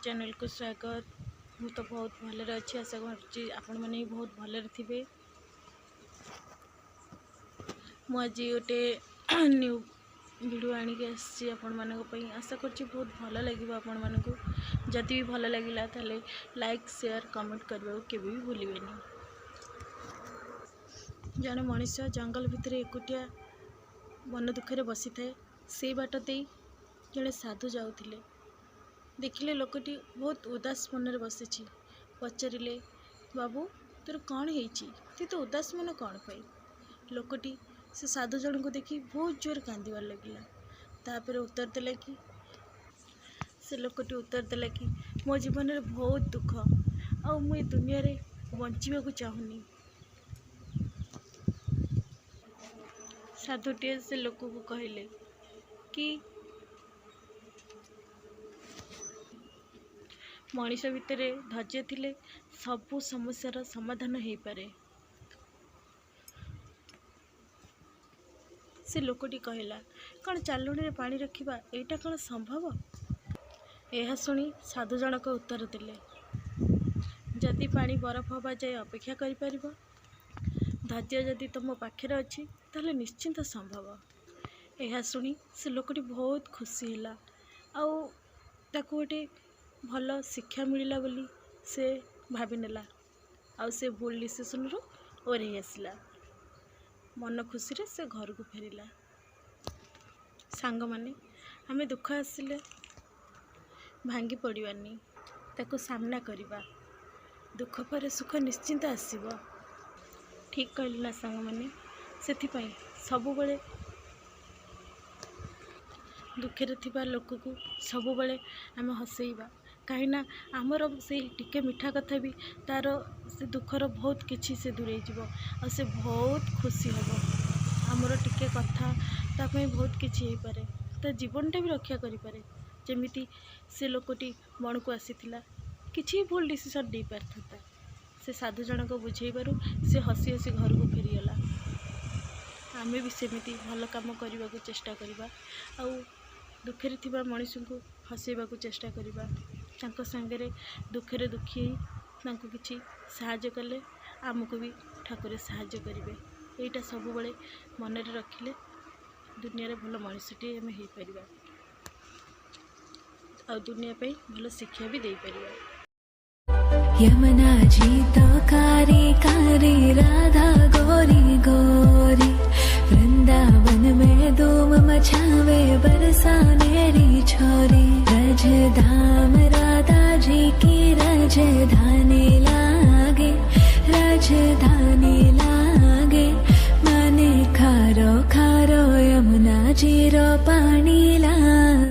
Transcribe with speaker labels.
Speaker 1: Channel को स्वागत। मु तो बहुत भलरे अच्छी आशा कर आपण मैंने बहुत भलरे थे। मुझे गोटे न्यू वीडियो आणिक आसी आपण मानी आशा कर बहुत भल लगे आपण मानक। जदि भी भल लगे ताले लाइक शेयर कमेंट करने के भी भूलें। जड़े मनीष जंगल भितर एकुटिया मन दुखे बसी थाए से बाट दे जड़े साधु जाऊे देखिले लोकटी बहुत उदास मन बसी। पचारे बाबू तोर कौन है तो उदास मन कौन पाई। लोकटी से साधु जन को देखी बहुत जोर कांदबार लगिला। तापर उत्तर देला कि से लोकटी उत्तर देला कि मो जीवन में बहुत दुख आ मु दुनिया रे बंचिबा को चाहूनी। साधुटे से लोक को कहले कि मनीष भितर धैर्य थिले सबु समस्यार समाधान हो पारे। से लोकटी कहला कौन चालुणी पानी रखिबा एटा कौन संभव। यह सुनी साधु जनक उत्तर देले जदि पानी बरफ हवा जाए अपेक्षा कर पारिबो, धैर्य जदि तुम पाखे अच्छी ताले निश्चिंत संभव। यह शुणी से लोकटी बहुत खुशी है ताकू गोटे भल शिक्षा मिलला बोली से भावी नेला आ से भूल डिसीजन रू ओह्लई आसला। मन खुशी रे से घर को फेरिला। सांग माने आमे दुख आसिले भांगी पड़वानी ताकू सामना करिबा। दुख पर सुख निश्चिंत आसीबो। ठीक कहली ना सांग माने। सेथिपाई सबुबले दुखे थिबा लोक को सबुबले आमे हसैबा कहीं आमर से टिके मिठा कथा भी तार से दुखर बहुत किछि से दूरे जीव और से बहुत खुशी हम। आमर टिके कथा तापई बहुत किछि हो पारे ता जीवनटा भी रक्षा करि पारे। जेमिति से लोकटी मन को आसीथिला किछि भूल डिसीजन दे पारथता से साधु जनक बुझेबारु से हसी हसी घर को फेरीगला। आमे भी सेमिति भल काम करने को चेष्टा करबा आ दुखे थिबा मनीष को हसैबा को चेष्टा करबा। तांको संगे दुखे दुखी तांको किछि साहाय्य कले आमको भी ठाकुर साहाय्य करेंगे। यहाँ सब बड़े मन रखिले दुनिया रे भल मनीषटी आम हो पार आ दुनिया पे भल शिक्षा भी दे पार।
Speaker 2: यमुना जी तो कारी कारी राधा गोरी गोरी वृंदावन में धूम मचावे बरसानेरी छोरी। रजधाम राधा जी की राजधानी लागे राजधानी